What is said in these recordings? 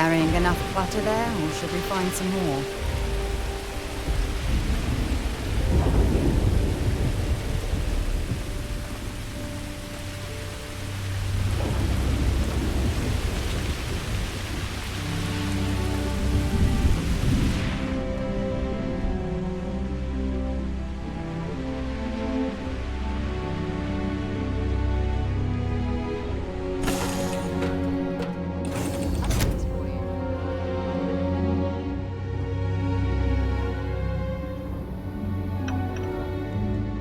carrying enough clutter there, or should we find some more?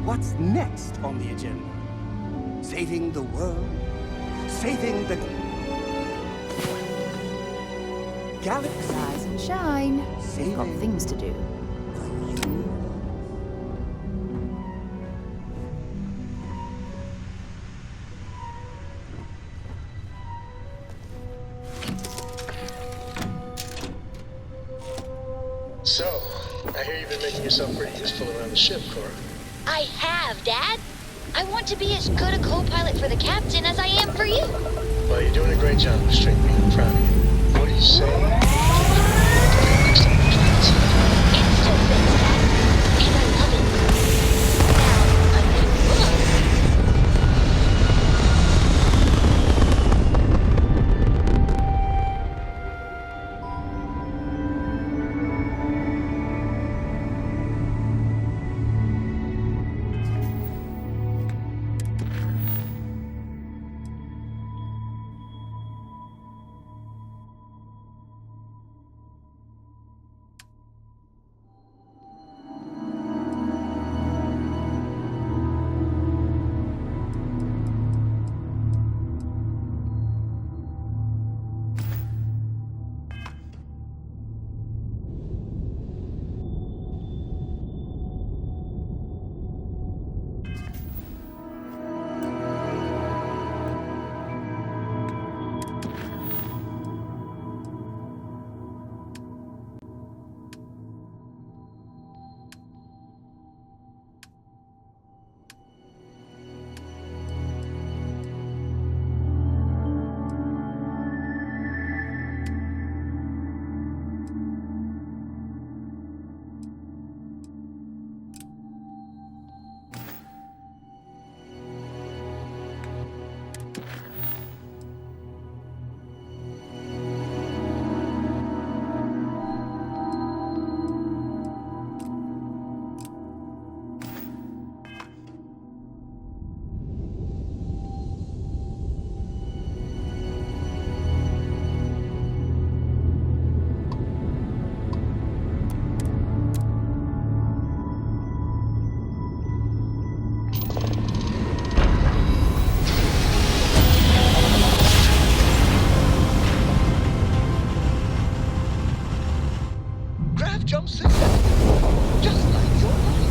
What's next on the agenda? Saving the world? Saving the galaxy? Rise and shine. We've got Saving things to do. you? So, I hear you've been making yourself pretty useful around the ship, Cora. I have, Dad. I want to be as good a co-pilot for the captain as I am for you. Well, you're doing a great job, String Me. I'm proud of you. What do you say? It still fits, Dad. And I love it. Now, a new look. Jumps in. Just like your life.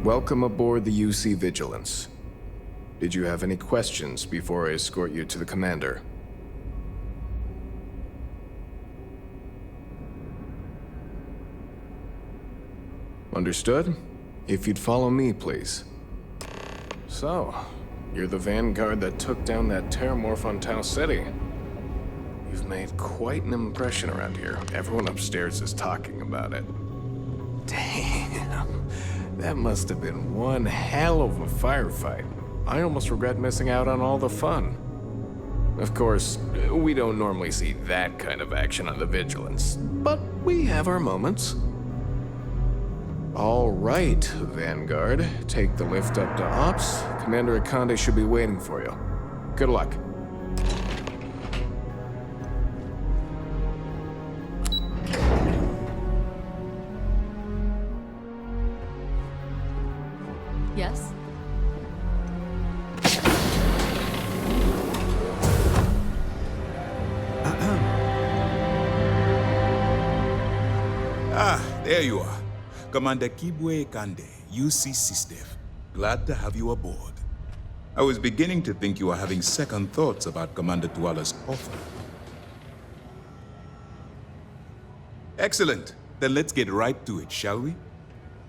Welcome aboard the UC Vigilance. Did you have any questions before I escort you to the commander? Understood? If you'd follow me, please. So, you're the vanguard that took down that terramorph on Tau City. You've made quite an impression around here. Everyone upstairs is talking about it. Damn, that must have been one hell of a firefight. I almost regret missing out on all the fun. Of course, we don't normally see that kind of action on the Vigilance, but we have our moments. All right, Vanguard. Take the lift up to Ops. Commander Akande should be waiting for you. Good luck. Yes? There you are. Commander Kibwe Kande, UC SysDev. Glad to have you aboard. I was beginning to think you were having second thoughts about Commander Tuala's offer. Excellent. Then let's get right to it, shall we?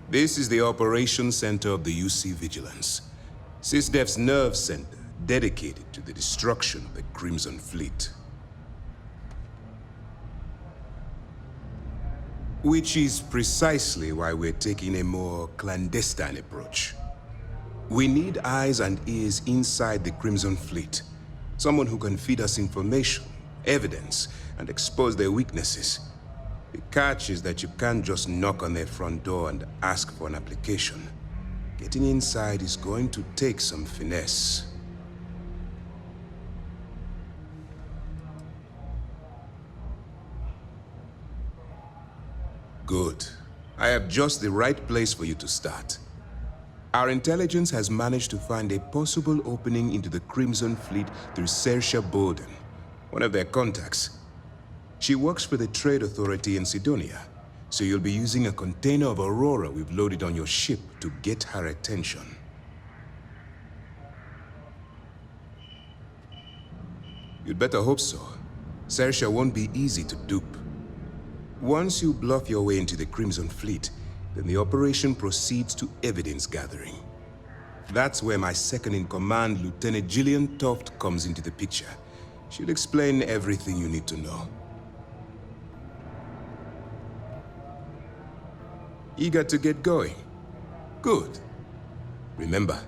This is the operations center of the UC Vigilance. SysDev's nerve center, dedicated to the destruction of the Crimson Fleet. Which is precisely why we're taking a more clandestine approach. We need eyes and ears inside the Crimson Fleet. Someone who can feed us information, evidence, and expose their weaknesses. The catch is that you can't just knock on their front door and ask for an application. Getting inside is going to take some finesse. Good. I have just the right place for you to start. Our intelligence has managed to find a possible opening into the Crimson Fleet through Saoirse Bowden, one of their contacts. She works for the Trade Authority in Sidonia, so you'll be using a container of Aurora we've loaded on your ship to get her attention. You'd better hope so. Saoirse won't be easy to dupe. Once you bluff your way into the Crimson Fleet, then the operation proceeds to evidence gathering. That's where my second-in-command, Lieutenant Gillian Toft, comes into the picture. She'll explain everything you need to know. Eager to get going? Good. Remember,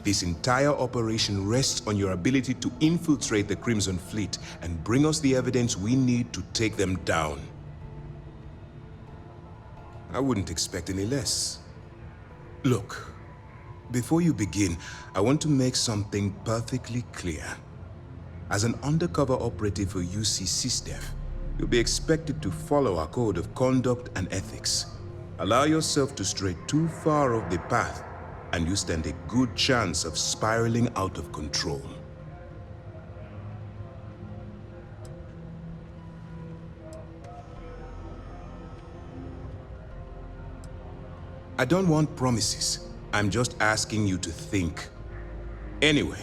this entire operation rests on your ability to infiltrate the Crimson Fleet and bring us the evidence we need to take them down. I wouldn't expect any less. Look, before you begin, I want to make something perfectly clear. As an undercover operative for UC SysDev, you'll be expected to follow our code of conduct and ethics. Allow yourself to stray too far off the path, and you stand a good chance of spiraling out of control. I don't want promises. I'm just asking you to think. Anyway,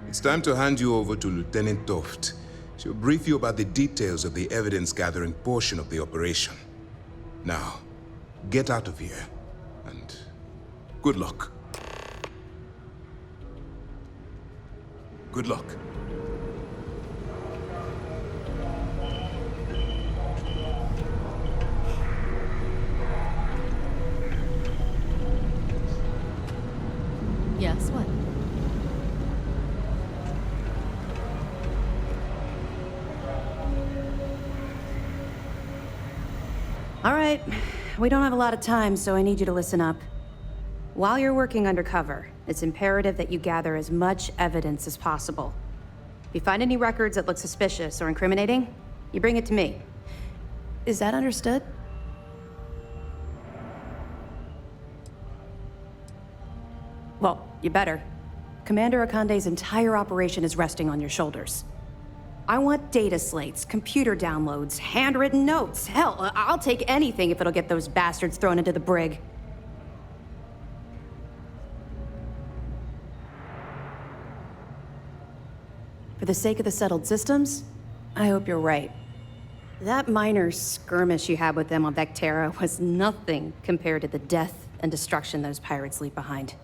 it's time to hand you over to Lieutenant Toft. She'll brief you about the details of the evidence-gathering portion of the operation. Now, get out of here, and good luck. Good luck. Yes, what? All right, we don't have a lot of time, so I need you to listen up. While you're working undercover, it's imperative that you gather as much evidence as possible. If you find any records that look suspicious or incriminating, you bring it to me. Is that understood? Well, you better. Commander Akande's entire operation is resting on your shoulders. I want data slates, computer downloads, handwritten notes. Hell, I'll take anything if it'll get those bastards thrown into the brig. For the sake of the settled systems, I hope you're right. That minor skirmish you had with them on Vectera was nothing compared to the death and destruction those pirates leave behind.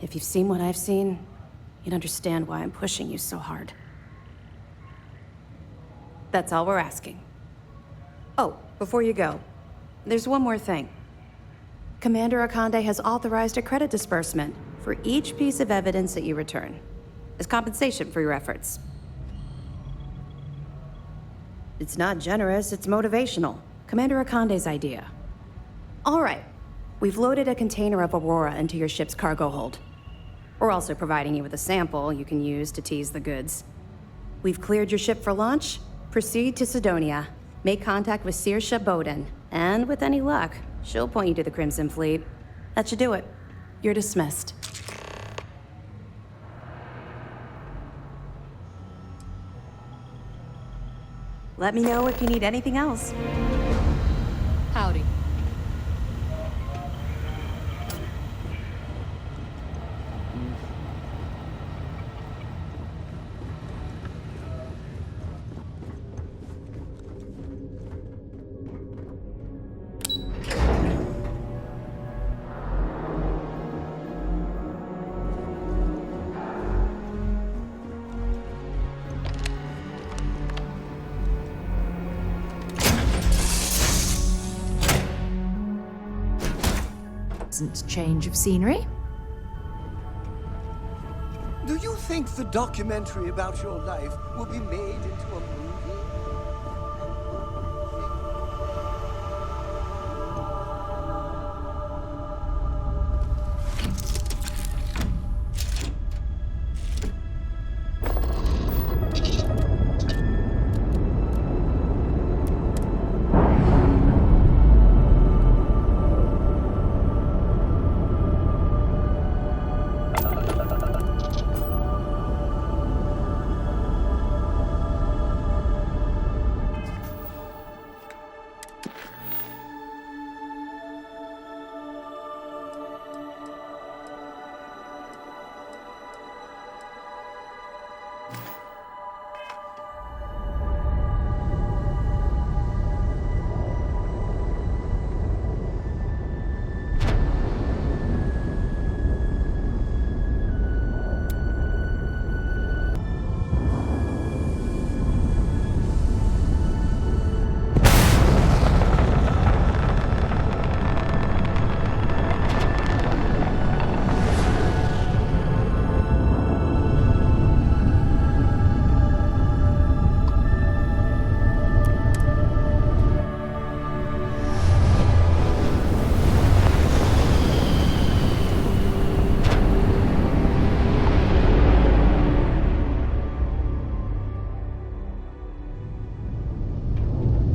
If you've seen what I've seen, you'd understand why I'm pushing you so hard. That's all we're asking. Oh, before you go, there's one more thing. Commander Akande has authorized a credit disbursement for each piece of evidence that you return, as compensation for your efforts. It's not generous, it's motivational. Commander Akande's idea. All right, we've loaded a container of Aurora into your ship's cargo hold. We're also providing you with a sample you can use to tease the goods. We've cleared your ship for launch. Proceed to Sidonia. Make contact with Saoirse Bowden, and with any luck, she'll point you to the Crimson Fleet. That should do it. You're dismissed. Let me know if you need anything else. Howdy. Change of scenery. Do you think the documentary about your life will be made into a movie?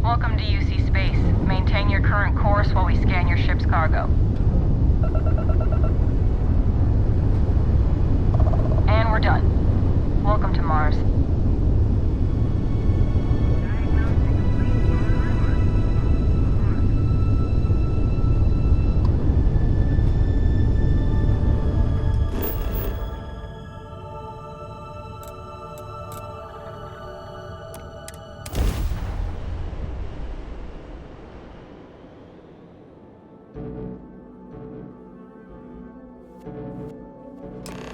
Welcome to UC Space. Maintain your current course while we scan your ship's cargo. And we're done. Welcome to Mars.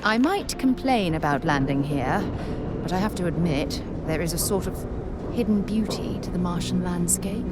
I might complain about landing here, but I have to admit, there is a sort of hidden beauty to the Martian landscape.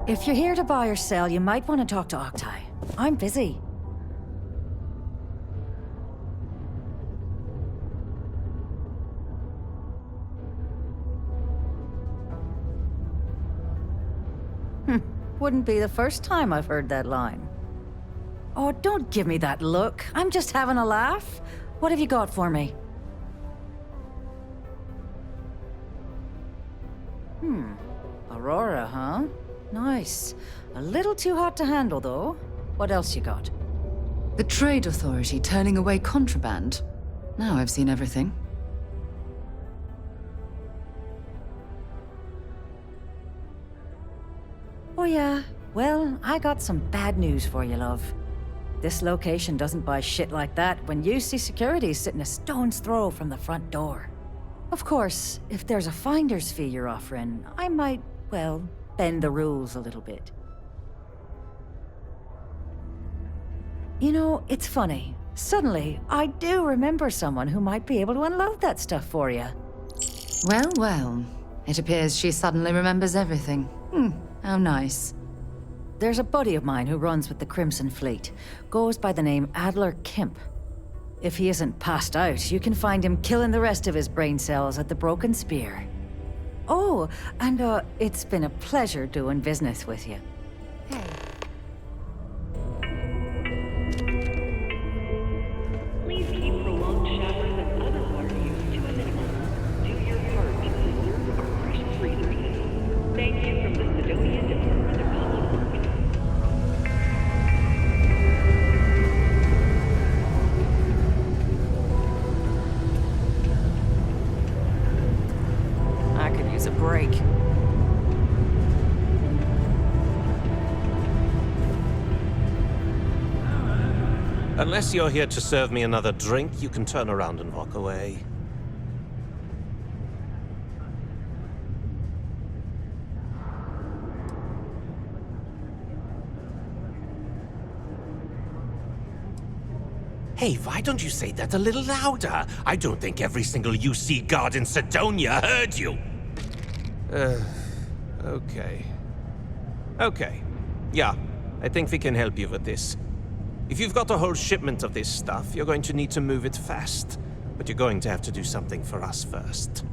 If you're here to buy or sell, you might want to talk to Octai. I'm busy. Wouldn't be the first time I've heard that line. Oh, don't give me that look. I'm just having a laugh. What have you got for me? Aurora, huh? Nice. A little too hot to handle, though. What else you got? The Trade Authority turning away contraband. Now I've seen everything. Oh yeah? Well, I got some bad news for you, love. This location doesn't buy shit like that when UC Security's sitting a stone's throw from the front door. Of course, if there's a finder's fee you're offering, I might, well, bend the rules a little bit. You know, it's funny. Suddenly, I do remember someone who might be able to unload that stuff for you. Well, well. It appears she suddenly remembers everything. How nice. There's a buddy of mine who runs with the Crimson Fleet. Goes by the name Adler Kemp. If he isn't passed out, you can find him killing the rest of his brain cells at the Broken Spear. Oh, and it's been a pleasure doing business with you. Hey. Please keep prolonged showers and other water use to a minimum. Do your part to preserve our precious resources. Thank you from the Sidonia Department of Public Works. I could use a break. Unless you're here to serve me another drink, you can turn around and walk away. Hey, why don't you say that a little louder? I don't think every single UC guard in Sidonia heard you. Okay. Okay. Yeah, I think we can help you with this. If you've got a whole shipment of this stuff, you're going to need to move it fast. But you're going to have to do something for us first.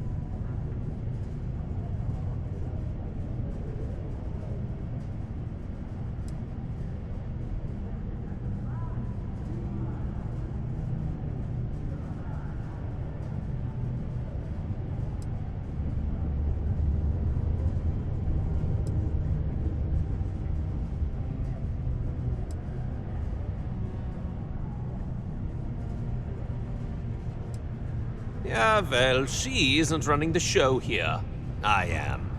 Yeah, well, she isn't running the show here. I am.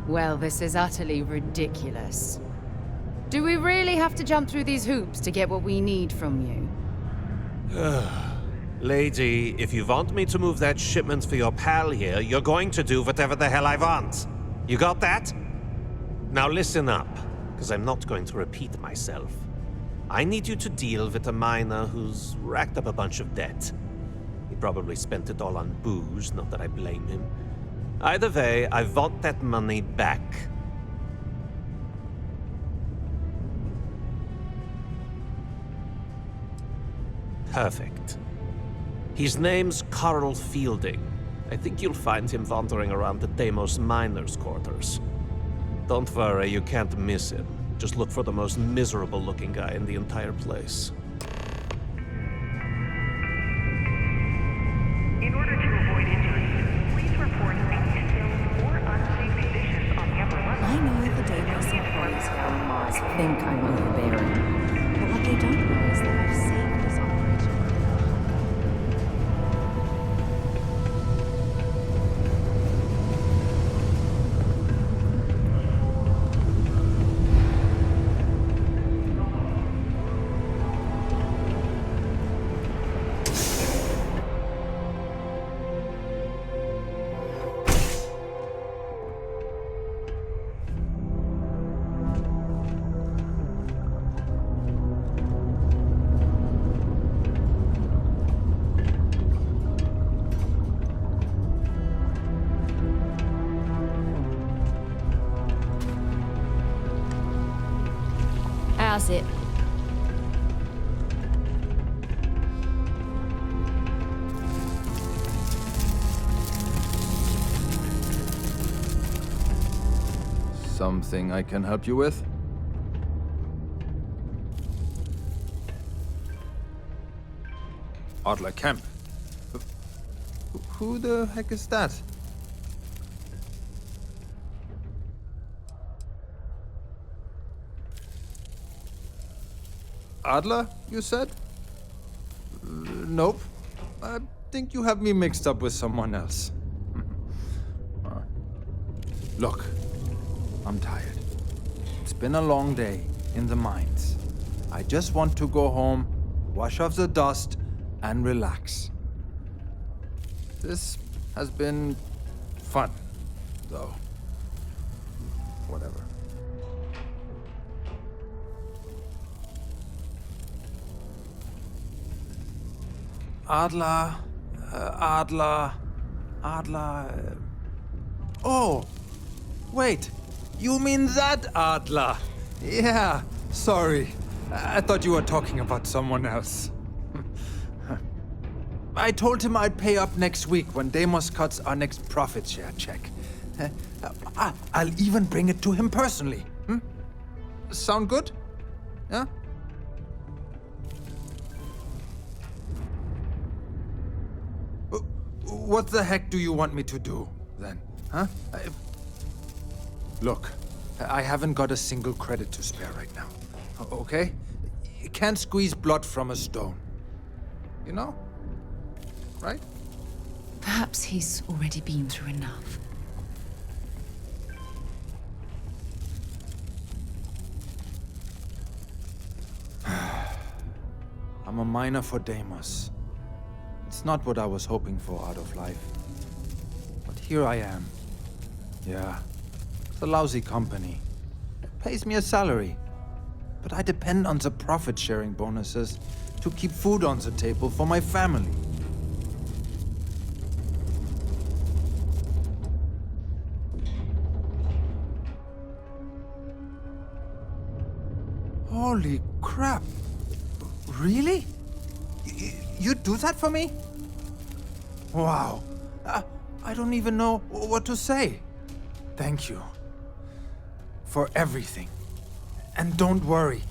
Well, this is utterly ridiculous. Do we really have to jump through these hoops to get what we need from you? Lady, if you want me to move that shipment for your pal here, you're going to do whatever the hell I want. You got that? Now listen up, because I'm not going to repeat myself. I need you to deal with a miner who's racked up a bunch of debt. He probably spent it all on booze, not that I blame him. Either way, I want that money back. Perfect. His name's Carl Fielding. I think you'll find him wandering around the Deimos miners' quarters. Don't worry, you can't miss him. Just look for the most miserable-looking guy in the entire place. In order to avoid injuries, please report any spills or unsafe conditions on the upper level. I know the Deimos employees here on Mars think I'm overbearing. But what they don't know is that I've saved this operation. does it. Something I can help you with? Adler Camp. Who the heck is that? Adler, you said? Nope. I think you have me mixed up with someone else. Look, I'm tired. It's been a long day in the mines. I just want to go home, wash off the dust, and relax. This has been fun, though. Whatever. Adler. Oh! Wait! You mean that Adler? Yeah, sorry. I thought you were talking about someone else. I told him I'd pay up next week when Deimos cuts our next profit share check. I'll even bring it to him personally. Sound good? Yeah? What the heck do you want me to do, then? Huh? Look, I haven't got a single credit to spare right now. Okay? You can't squeeze blood from a stone. You know? Right? Perhaps he's already been through enough. I'm a miner for Deimos. It's not what I was hoping for out of life. But here I am. Yeah, it's a lousy company. It pays me a salary. But I depend on the profit-sharing bonuses to keep food on the table for my family. Holy crap! Really? You do that for me? Wow. I don't even know what to say. Thank you. For everything. And don't worry.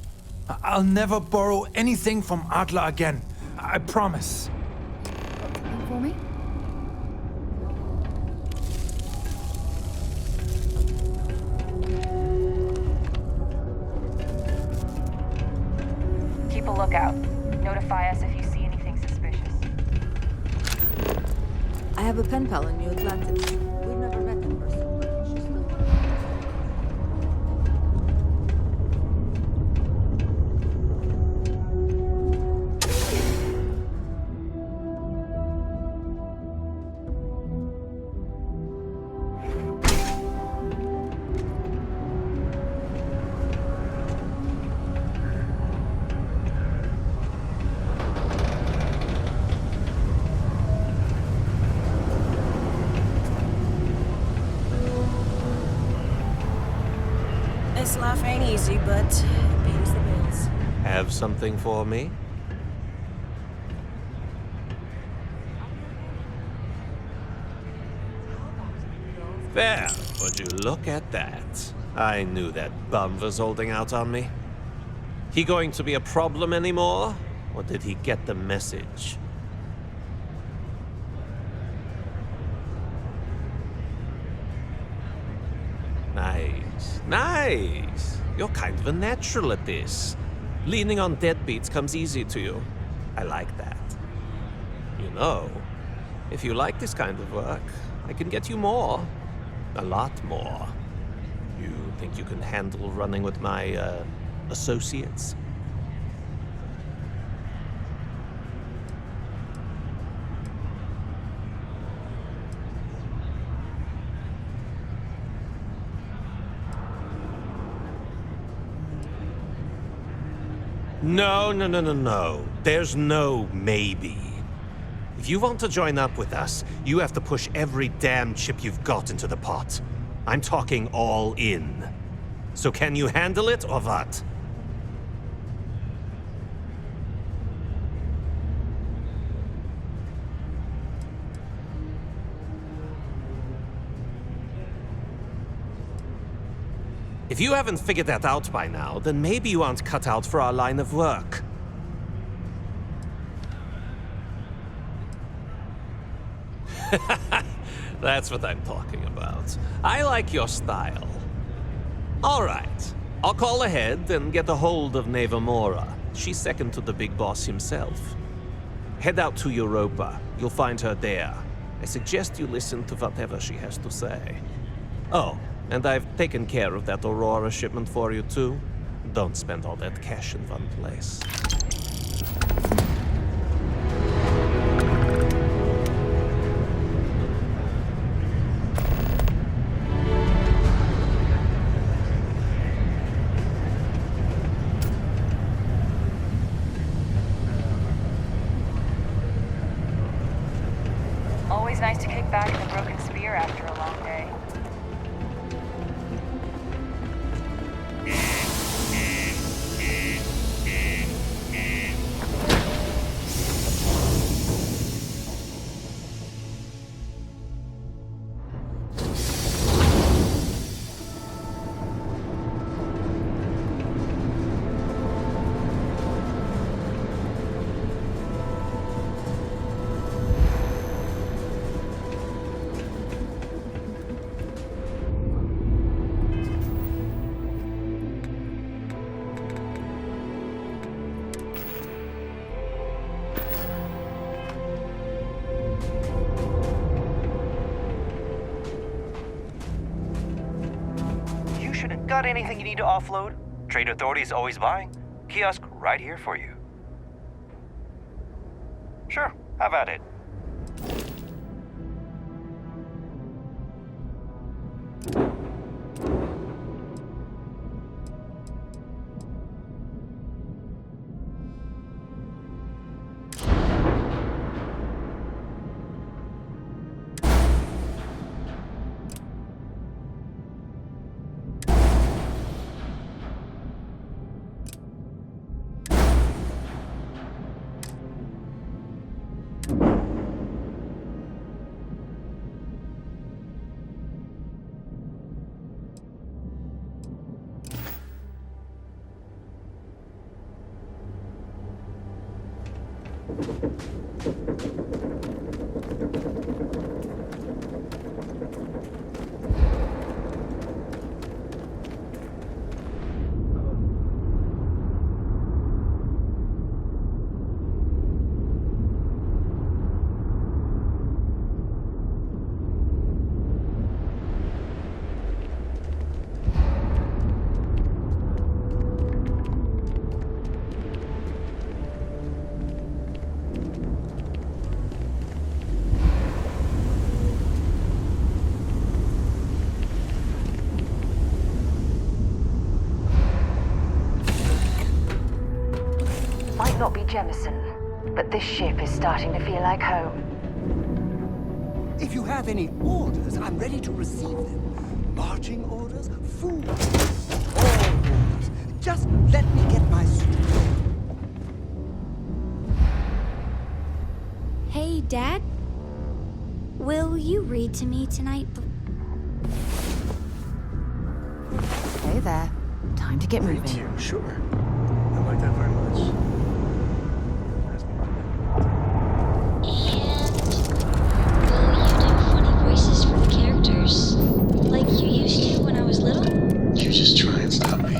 I'll never borrow anything from Adler again. I promise. Something for me? Keep a lookout. Notify us if you see anything suspicious. I have a pen pal in New Atlantis. We've never met in person, but she's still This life ain't easy, but it pays the bills. Have something for me? There, would you look at that? I knew that bum was holding out on me. He going to be a problem anymore? Or did he get the message? Nice, nice. You're kind of a natural at this. Leaning on deadbeats comes easy to you. I like that. You know, if you like this kind of work, I can get you more. A lot more. You think you can handle running with my, associates? No. There's no maybe. If you want to join up with us, you have to push every damn chip you've got into the pot. I'm talking all in. So can you handle it or what? If you haven't figured that out by now, then maybe you aren't cut out for our line of work. That's what I'm talking about. I like your style. All right. I'll call ahead and get a hold of Nevamora. She's second to the big boss himself. Head out to Europa. You'll find her there. I suggest you listen to whatever she has to say. Oh, and I've taken care of that Aurora shipment for you too. Don't spend all that cash in one place. Always nice to kick back in the broken spear after a long day. Got anything you need to offload? Trade Authority's always buying. Kiosk right here for you. Sure, have at it. Might not be Jemison, but this ship is starting to feel like home. If you have any orders, I'm ready to receive them. Marching orders, food, all orders. Just let me get my suit. Hey, Dad? Will you read to me tonight? Hey there. Time to get moving. Sure. I like that very much. Voices for the characters, like you used to when I was little? You just try and stop me.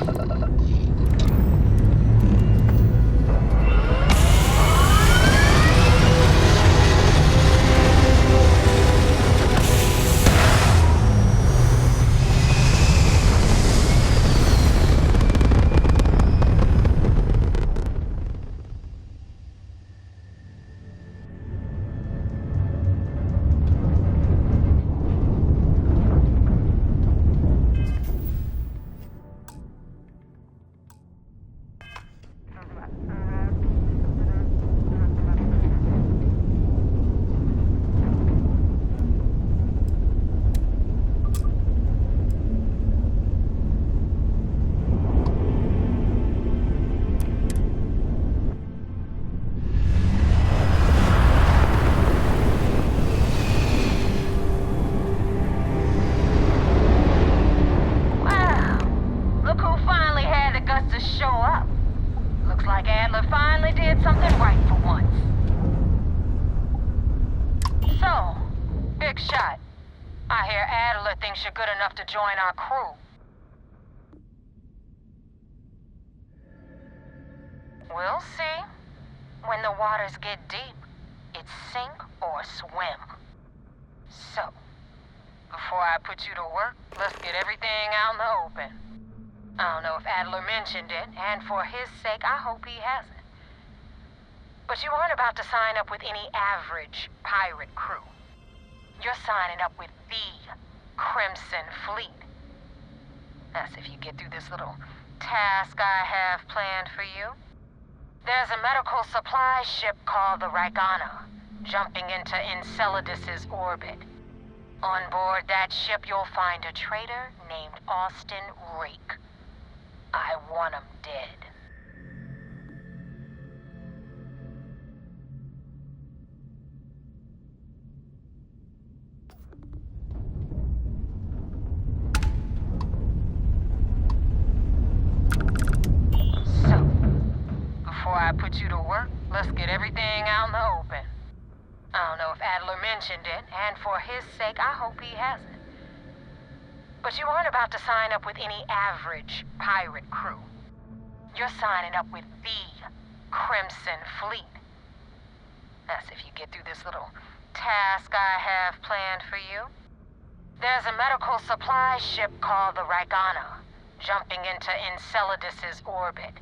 big shot. I hear Adler thinks you're good enough to join our crew. We'll see. When the waters get deep, it's sink or swim. So, before I put you to work, let's get everything out in the open. I don't know if Adler mentioned it, and for his sake, I hope he hasn't. But you aren't about to sign up with any average pirate crew. You're signing up with the Crimson Fleet. That's if you get through this little task I have planned for you. There's a medical supply ship called the Ragana, jumping into Enceladus's orbit. On board that ship, you'll find a traitor named Austin Rake. I want him dead. Before I put you to work, let's get everything out in the open. I don't know if Adler mentioned it, and for his sake, I hope he hasn't. But you aren't about to sign up with any average pirate crew. You're signing up with the Crimson Fleet. That's if you get through this little task I have planned for you. There's a medical supply ship called the Ragana, jumping into Enceladus's orbit.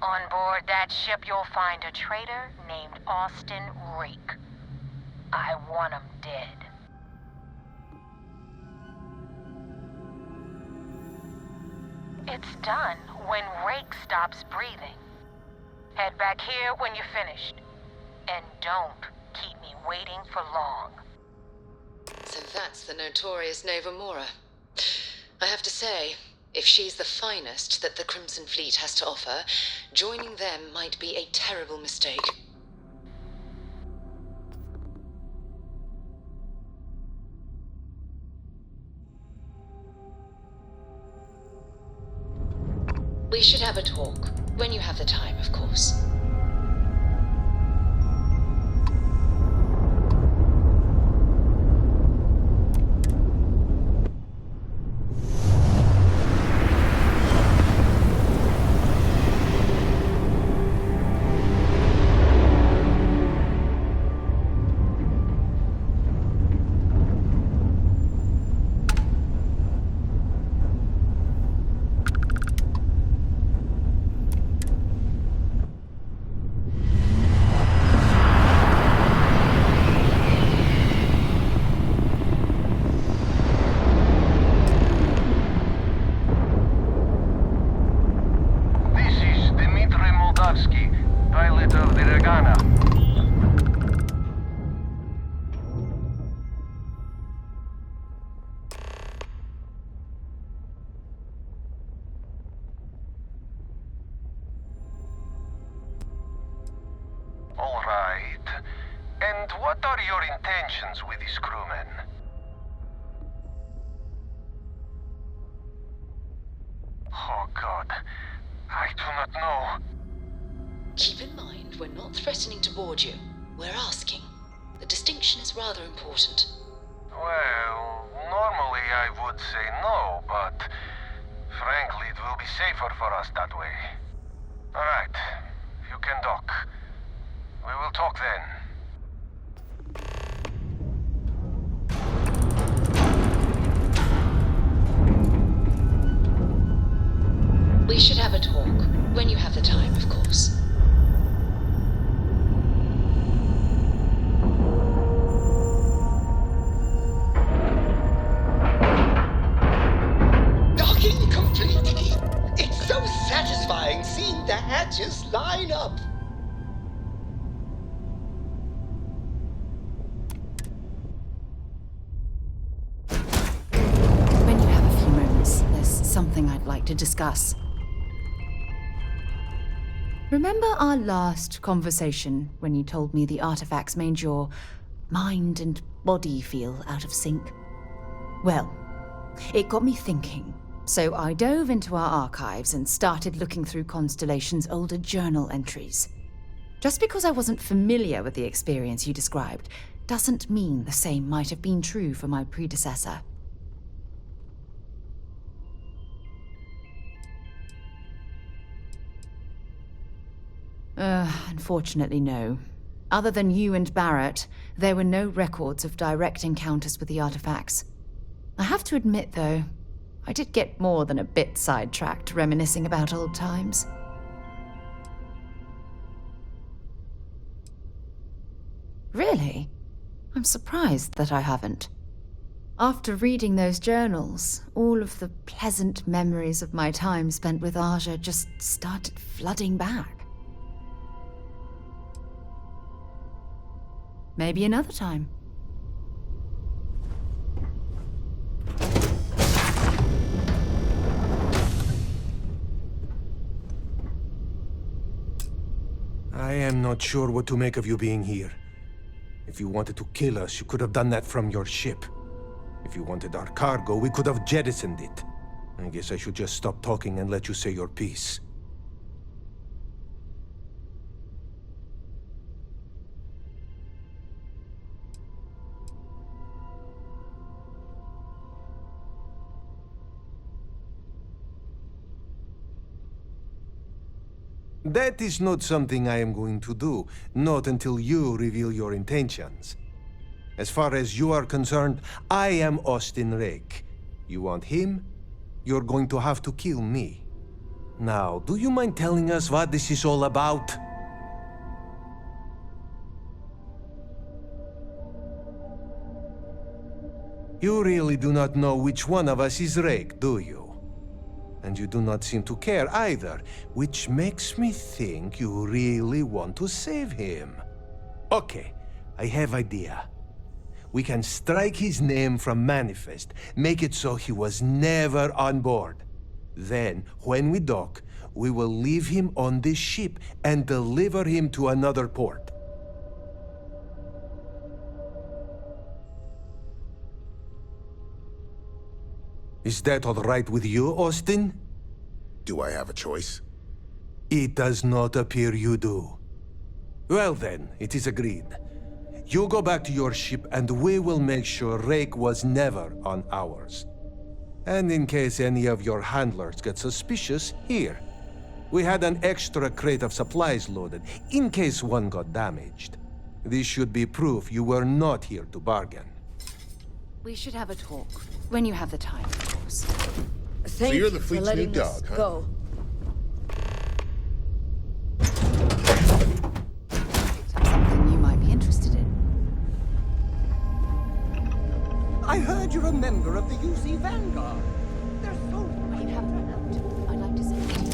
On board that ship, you'll find a traitor named Austin Rake. I want him dead. It's done when Rake stops breathing. Head back here when you're finished. And don't keep me waiting for long. So that's the notorious Nova Mora. I have to say, if she's the finest that the Crimson Fleet has to offer, joining them might be a terrible mistake. We should have a talk, when you have the time, of course. Pilot of the Ragana. All right. And what are your intentions with these crewmen? Oh, God. I do not know. Keep in mind, we're not threatening to board you. We're asking. The distinction is rather important. Well, normally I would say no, but frankly, it will be safer for us that way. All right. You can dock. We will talk then. We should have a talk, when you have the time, of course. Docking complete! It's so satisfying seeing the hatches line up! When you have a few moments, there's something I'd like to discuss. Remember our last conversation when you told me the artifacts made your mind and body feel out of sync? Well, it got me thinking, so I dove into our archives and started looking through Constellation's older journal entries. Just because I wasn't familiar with the experience you described doesn't mean the same might have been true for my predecessor. Unfortunately, no. Other than you and Barrett, there were no records of direct encounters with the artifacts. I have to admit, though, I did get more than a bit sidetracked reminiscing about old times. Really? I'm surprised that I haven't. After reading those journals, all of the pleasant memories of my time spent with Aja just started flooding back. Maybe another time. I am not sure what to make of you being here. If you wanted to kill us, you could have done that from your ship. If you wanted our cargo, we could have jettisoned it. I guess I should just stop talking and let you say your piece. That is not something I am going to do, not until you reveal your intentions. As far as you are concerned, I am Austin Rake. You want him? You're going to have to kill me. Now, do you mind telling us what this is all about? You really do not know which one of us is Rake, do you? And you do not seem to care either, which makes me think you really want to save him. Okay, I have idea. We can strike his name from Manifest, make it so he was never on board. Then, when we dock, we will leave him on this ship and deliver him to another port. Is that all right with you, Austin? Do I have a choice? It does not appear you do. Well then, it is agreed. You go back to your ship and we will make sure Rake was never on ours. And in case any of your handlers get suspicious, here. We had an extra crate of supplies loaded, in case one got damaged. This should be proof you were not here to bargain. We should have a talk. When you have the time, of course. Thank you're you the for fleet's letting new us dog, huh? go. Something you might be interested in. I heard you're a member of the UC Vanguard. They're so... When you have run out, I'd like to see it.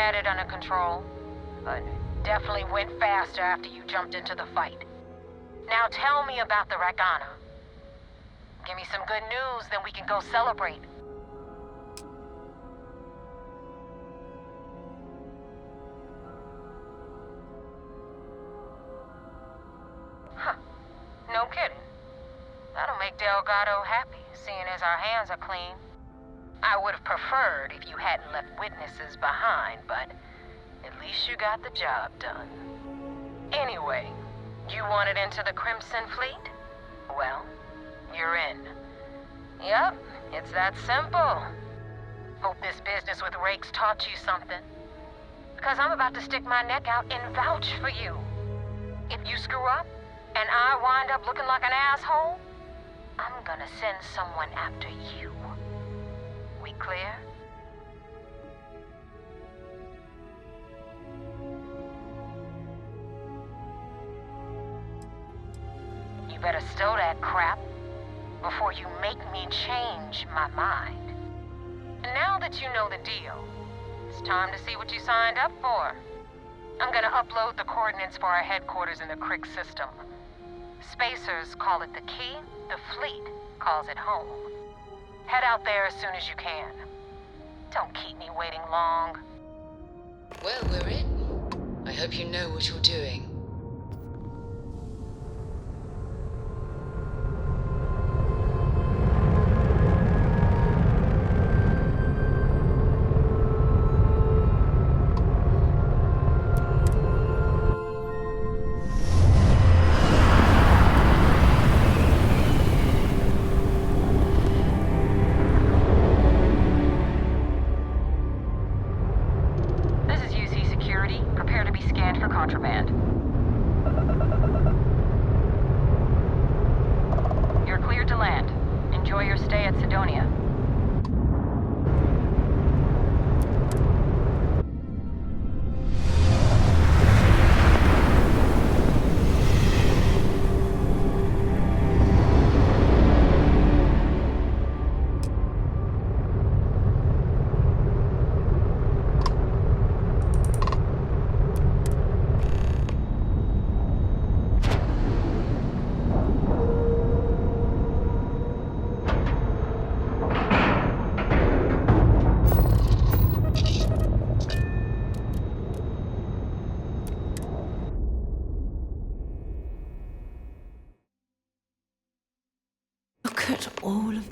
had it under control, but definitely went faster after you jumped into the fight. Now tell me about the Regana. Give me some good news, then we can go celebrate. Huh. No kidding. That'll make Delgado happy, seeing as our hands are clean. I would have preferred if you hadn't left witnesses behind, but at least you got the job done. Anyway, you wanted into the Crimson Fleet? Well, you're in. Yep, it's that simple. Hope this business with Rakes taught you something. Because I'm about to stick my neck out and vouch for you. If you screw up, and I wind up looking like an asshole, I'm gonna send someone after you. We clear? You better stow that crap before you make me change my mind. And now that you know the deal, it's time to see what you signed up for. I'm gonna upload the coordinates for our headquarters in the Crick system. Spacers call it the key, the fleet calls it home. Head out there as soon as you can. Don't keep me waiting long. Well, we're in. I hope you know what you're doing.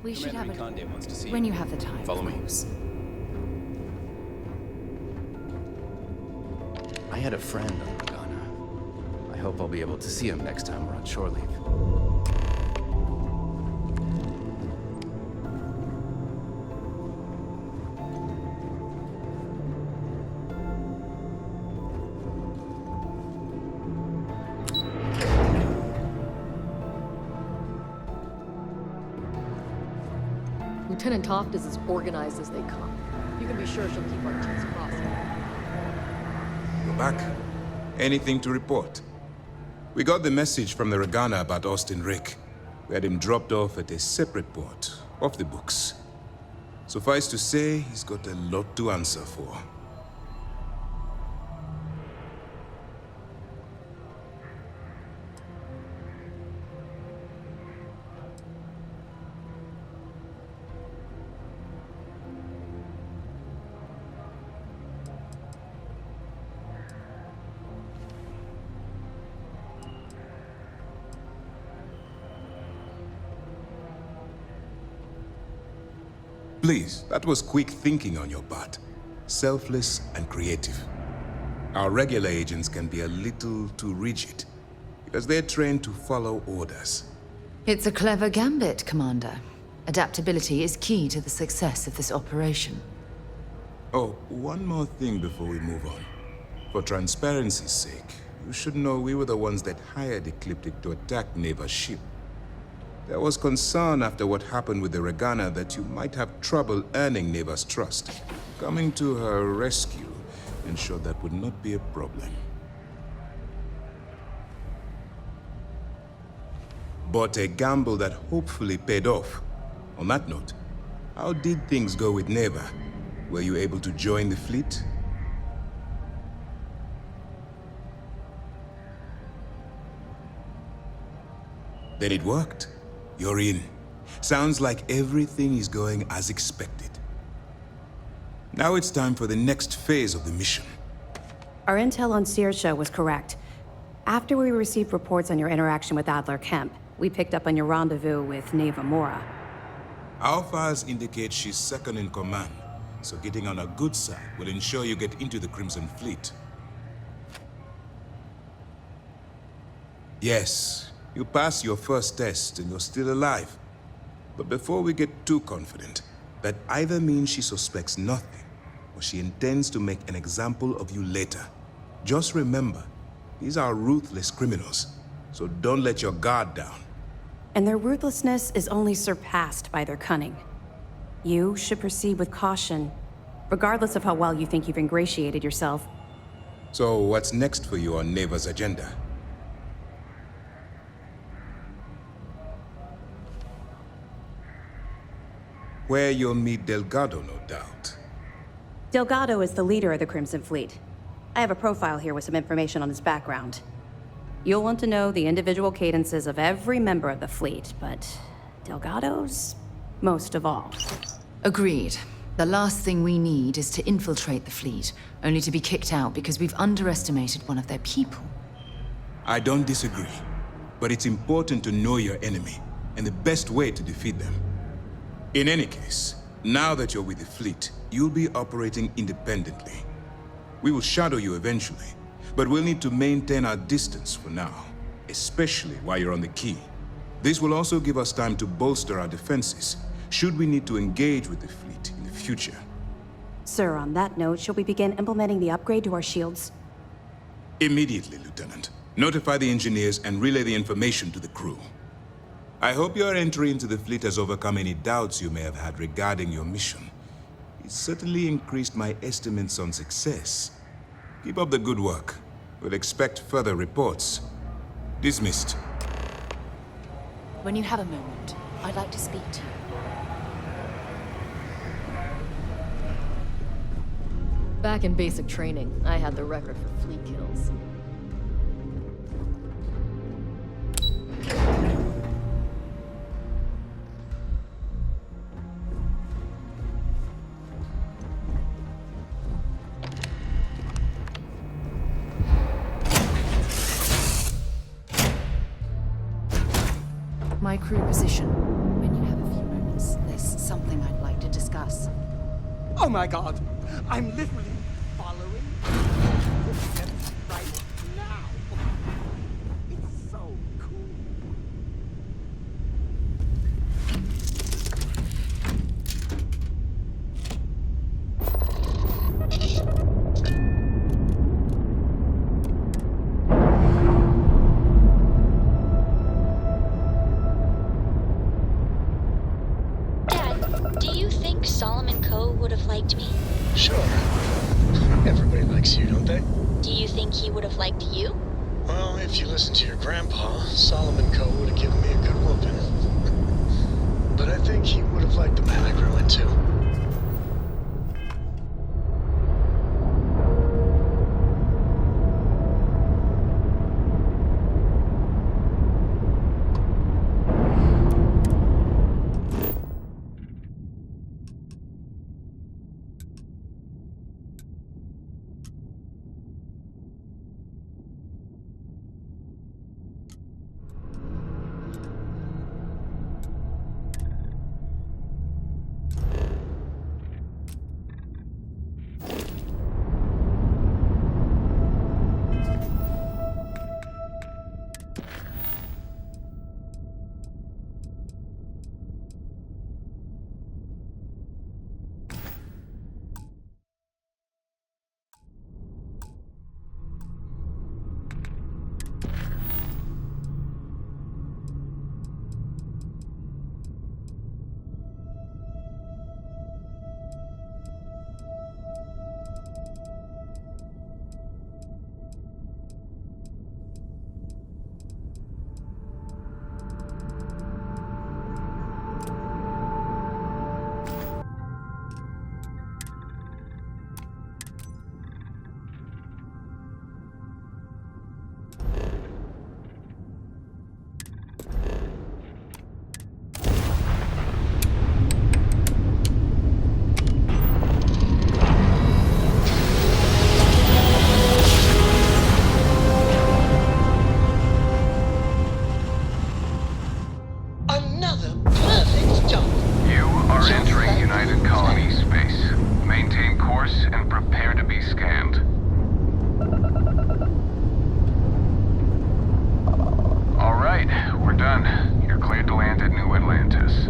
We should have it when you have the time. Follow me. I had a friend on Regana. I hope I'll be able to see him next time we're on shore leave. Lieutenant Toft is as organized as they come. You can be sure she'll keep our T's crossed. Go back. Anything to report? We got the message from the Regana about Austin Rick. We had him dropped off at a separate port, off the books. Suffice to say, he's got a lot to answer for. Please, that was quick thinking on your part. Selfless and creative. Our regular agents can be a little too rigid, because they're trained to follow orders. It's a clever gambit, Commander. Adaptability is key to the success of this operation. Oh, one more thing before we move on. For transparency's sake, you should know we were the ones that hired Ecliptic to attack Neva's ship. There was concern after what happened with the Regana that you might have trouble earning Neva's trust. Coming to her rescue ensured that would not be a problem. But a gamble that hopefully paid off. On that note, how did things go with Neva? Were you able to join the fleet? Then it worked. You're in. Sounds like everything is going as expected. Now it's time for the next phase of the mission. Our intel on Saoirse was correct. After we received reports on your interaction with Adler Kemp, we picked up on your rendezvous with Neva Mora. Our files indicate she's second in command, so getting on her good side will ensure you get into the Crimson Fleet. Yes, you passed your first test and you're still alive. But before we get too confident, that either means she suspects nothing, or she intends to make an example of you later. Just remember, these are ruthless criminals, so don't let your guard down. And their ruthlessness is only surpassed by their cunning. You should proceed with caution, regardless of how well you think you've ingratiated yourself. So what's next for you on Neva's agenda? Where you'll meet Delgado, no doubt. Delgado is the leader of the Crimson Fleet. I have a profile here with some information on his background. You'll want to know the individual cadences of every member of the fleet, but Delgado's most of all. Agreed. The last thing we need is to infiltrate the fleet, only to be kicked out because we've underestimated one of their people. I don't disagree, but it's important to know your enemy, and the best way to defeat them. In any case, now that you're with the fleet, you'll be operating independently. We will shadow you eventually, but we'll need to maintain our distance for now, especially while you're on the key. This will also give us time to bolster our defenses, should we need to engage with the fleet in the future. Sir, on that note, shall we begin implementing the upgrade to our shields? Immediately, Lieutenant. Notify the engineers and relay the information to the crew. I hope your entry into the fleet has overcome any doubts you may have had regarding your mission. It certainly increased my estimates on success. Keep up the good work. We'll expect further reports. Dismissed. When you have a moment, I'd like to speak to you. Back in basic training, I had the record for fleet kills. My crew position. When you have a few moments, there's something I'd like to discuss. Oh my god! I'm literally following footsteps right now! It's so cool. Do you think Solomon Coe would have liked me? Sure. Everybody likes you, don't they? Do you think he would have liked you? Well, if you listen to your grandpa, Solomon Coe would have given me a good whooping. But I think he would have liked the man I grew into. the perfect job. You are Just entering like United you Colony said. space. Maintain course and prepare to be scanned. All right, we're done. You're cleared to land at New Atlantis.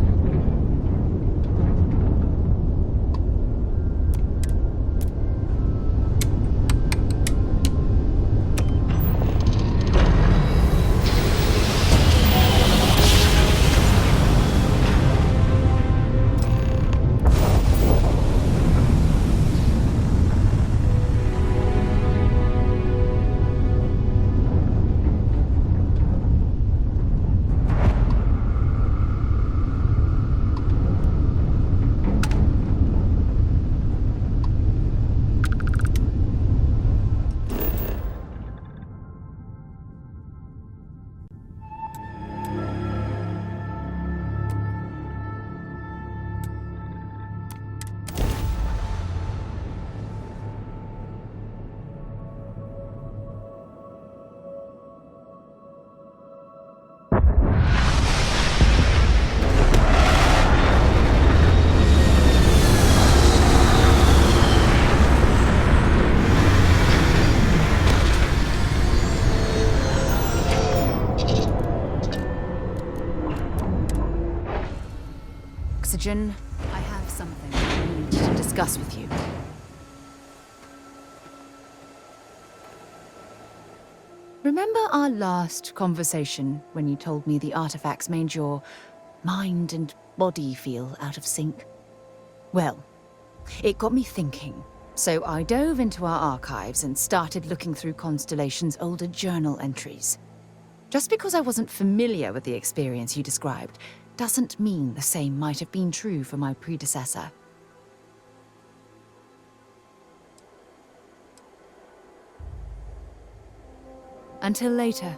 Oxygen, I have something I need to discuss with you. Remember our last conversation when you told me the artifacts made your mind and body feel out of sync? Well, it got me thinking, so I dove into our archives and started looking through Constellation's older journal entries. Just because I wasn't familiar with the experience you described doesn't mean the same might have been true for my predecessor. Until later.